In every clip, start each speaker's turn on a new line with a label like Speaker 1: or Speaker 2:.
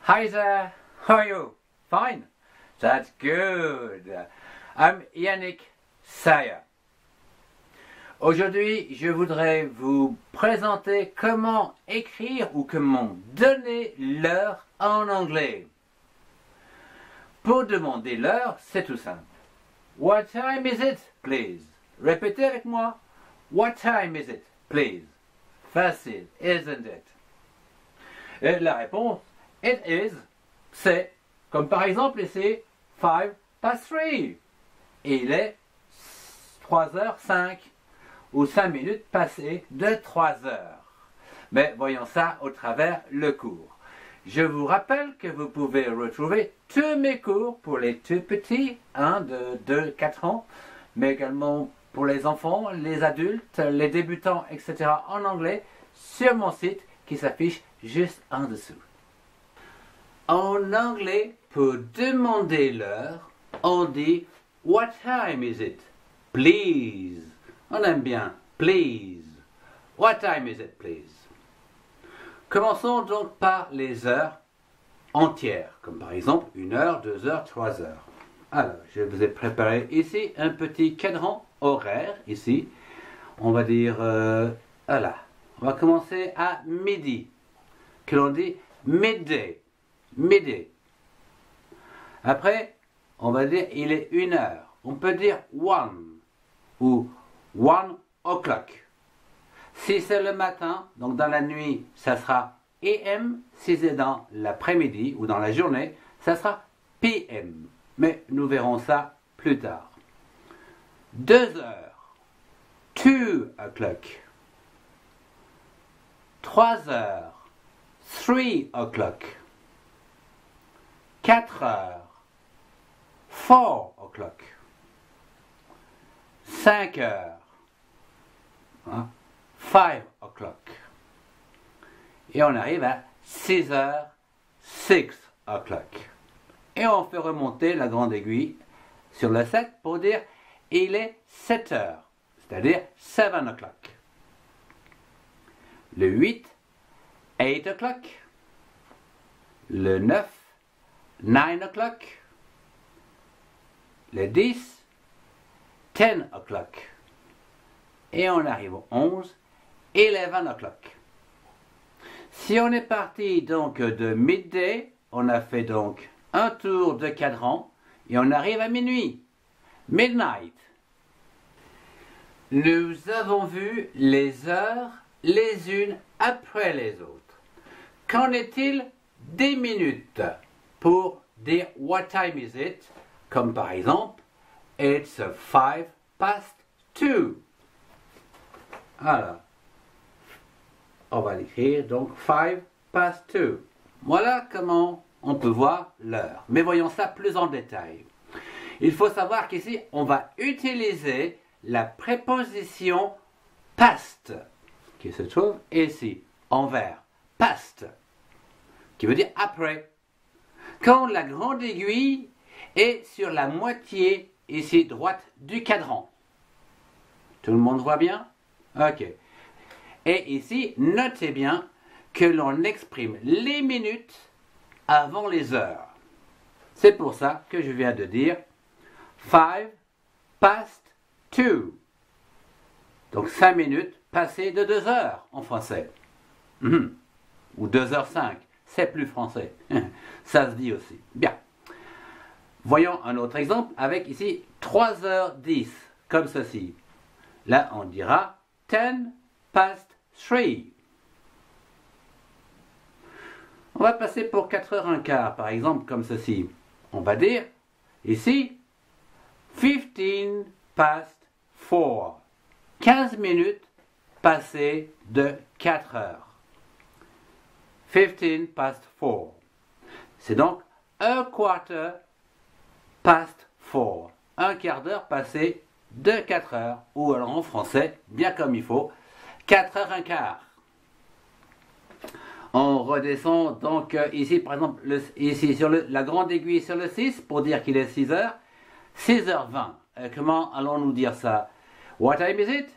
Speaker 1: Hi there, how are you? Fine? That's good. I'm Yannick Sayer. Aujourd'hui, je voudrais vous présenter comment écrire ou comment donner l'heure en anglais. Pour demander l'heure, c'est tout simple. What time is it, please? Répétez avec moi. What time is it, please? Facile, isn't it? Et la réponse, it is, c'est, comme par exemple ici, 5 past 3. Et il est 3h05, ou 5 minutes passées de 3 heures. Mais voyons ça au travers le cours. Je vous rappelle que vous pouvez retrouver tous mes cours pour les tout petits, de 2-4 ans, mais également pour les enfants, les adultes, les débutants, etc. en anglais, sur mon site qui s'affiche juste en dessous. En anglais, pour demander l'heure, on dit « What time is it? Please ». On aime bien « Please ». « What time is it, please ». Commençons donc par les heures entières, comme par exemple 1 heure, 2 heures, 3 heures. Alors, je vous ai préparé ici un petit cadran horaire, ici. On va dire, voilà. On va commencer à midi, que l'on dit midday, midday. Après, on va dire il est 1 heure. On peut dire 1 ou 1 o'clock. Si c'est le matin, donc dans la nuit, ça sera AM. Si c'est dans l'après-midi ou dans la journée, ça sera PM. Mais nous verrons ça plus tard. 2 heures. 2 o'clock. 3 heures. 3 o'clock. 4 heures. 4 o'clock. 5 heures. 5 o'clock. Et on arrive à 6 heures, 6 o'clock. Et on fait remonter la grande aiguille sur le 7 pour dire il est 7 heures, c'est-à-dire 7 o'clock. Le 8, 8 o'clock. Le 9, 9 o'clock. Le 10, 10 o'clock. Et on arrive au 11, 11 o'clock. Si on est parti donc de midday, on a fait donc un tour de cadran et on arrive à minuit, midnight. Nous avons vu les heures les unes après les autres. Qu'en est-il des minutes pour dire what time is it, comme par exemple it's 5 past 2. Alors, on va l'écrire donc 5 past 2. Voilà comment on peut voir l'heure. Mais voyons ça plus en détail. Il faut savoir qu'ici, on va utiliser la préposition past, qui se trouve ici, en vert. Past, qui veut dire après. Quand la grande aiguille est sur la moitié ici droite du cadran. Tout le monde voit bien? Ok. Et ici, notez bien que l'on exprime les minutes avant les heures. C'est pour ça que je viens de dire 5 past 2. Donc 5 minutes passées de 2 heures en français. Ou 2h05, c'est plus français. Ça se dit aussi. Bien. Voyons un autre exemple avec ici 3h10, comme ceci. Là, on dira 10 past 3. On va passer pour 4h15, par exemple, comme ceci. On va dire, ici, 15 past 4. 15 minutes passées de 4 heures. 15 past 4. C'est donc a quarter past 4. Un quart d'heure passé de 4 heures, ou alors en français, bien comme il faut, 4h15. On redescend donc ici, par exemple, ici sur la grande aiguille sur le 6, pour dire qu'il est 6 heures, 6h20. Comment allons-nous dire ça? What time is it?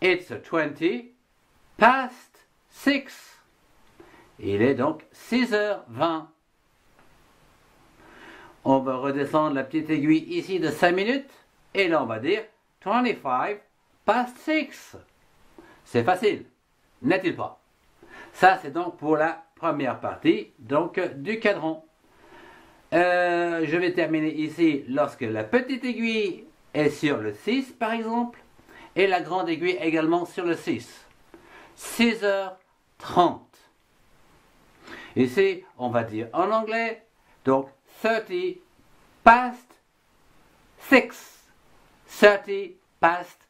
Speaker 1: It's 20 past 6. Il est donc 6h20 On va redescendre la petite aiguille ici de 5 minutes. Et là, on va dire 25 past 6. C'est facile, n'est-il pas? Ça, c'est donc pour la première partie donc, du cadran. Je vais terminer ici lorsque la petite aiguille est sur le 6, par exemple, et la grande aiguille également sur le 6. 6h30. Ici, on va dire en anglais, donc 30 past 6. 30 past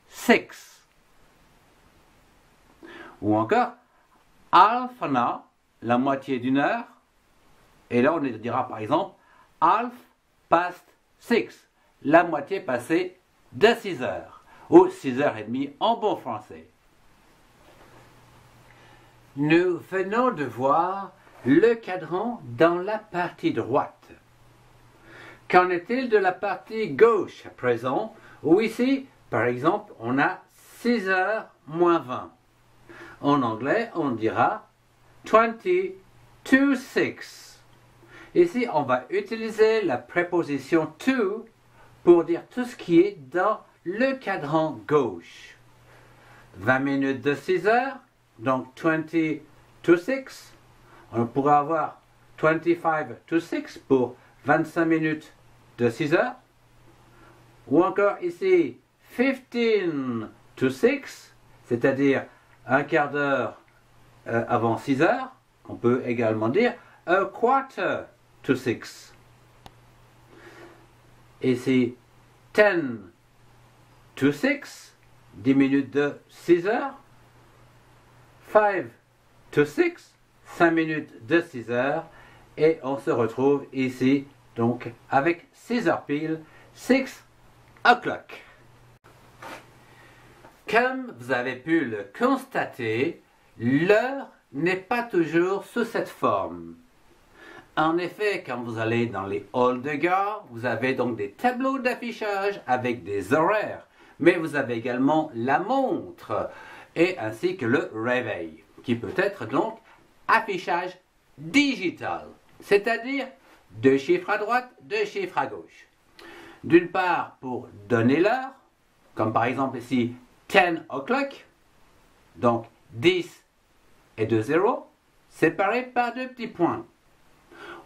Speaker 1: 6. Ou encore, half an hour, la moitié d'une heure. Et là, on dira par exemple, half past 6, la moitié passée de 6 heures. Ou 6h30 en bon français. Nous venons de voir le cadran dans la partie droite. Qu'en est-il de la partie gauche à présent, où ici, par exemple, on a 6h moins 20. En anglais, on dira 20 to 6. Ici, on va utiliser la préposition to pour dire tout ce qui est dans le cadran gauche. 20 minutes de 6 heures, donc 20 to 6. On pourrait avoir 25 to 6 pour 25 minutes de 6 heures. Ou encore ici, 15 to 6, c'est-à-dire un quart d'heure avant 6 heures. On peut également dire a quarter to 6. Ici, 10 to 6, 10 minutes de 6 heures. 5 to 6, 5 minutes de 6 heures. Et on se retrouve ici, donc, avec 6 heures pile, 6 o'clock. Comme vous avez pu le constater, l'heure n'est pas toujours sous cette forme. En effet, quand vous allez dans les halls de gare, vous avez donc des tableaux d'affichage avec des horaires, mais vous avez également la montre, et ainsi que le réveil, qui peut être donc affichage digital, c'est-à-dire 2 chiffres à droite, 2 chiffres à gauche. D'une part, pour donner l'heure, comme par exemple ici 10 o'clock, donc 10 et 2 zéros, séparés par 2 petits points.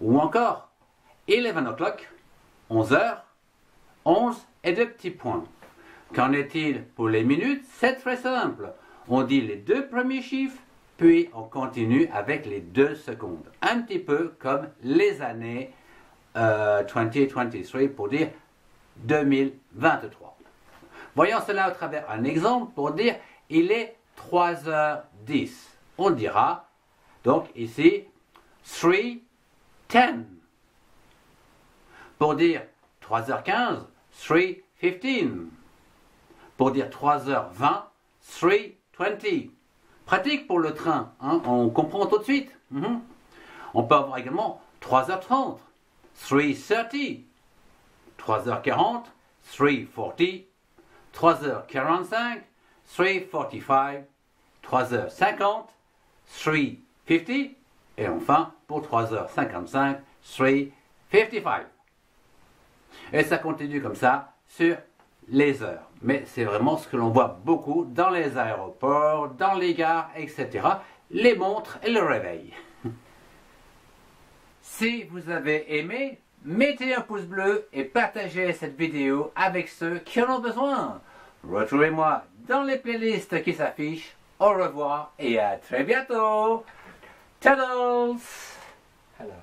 Speaker 1: Ou encore 11 o'clock, 11 heures, 11 et 2 petits points. Qu'en est-il pour les minutes? C'est très simple. On dit les 2 premiers chiffres, puis on continue avec les 2 secondes. Un petit peu comme les années 2023 pour dire 2023. Voyons cela au travers un exemple pour dire il est 3h10. On dira donc ici 3:10. Pour dire 3h15, 3:15. Pour dire 3h20, 3:20. Pratique pour le train, hein? On comprend tout de suite. On peut avoir également 3h30, 3:30. 3h40, 3:40. 3h45, 3:45. 3h50, 3:50. Et enfin, pour 3h55, 3:55. Et ça continue comme ça sur les heures. Mais c'est vraiment ce que l'on voit beaucoup dans les aéroports, dans les gares, etc. Les montres et le réveil. Si vous avez aimé, mettez un pouce bleu et partagez cette vidéo avec ceux qui en ont besoin. Retrouvez-moi dans les playlists qui s'affichent. Au revoir et à très bientôt. Toodles! Hello.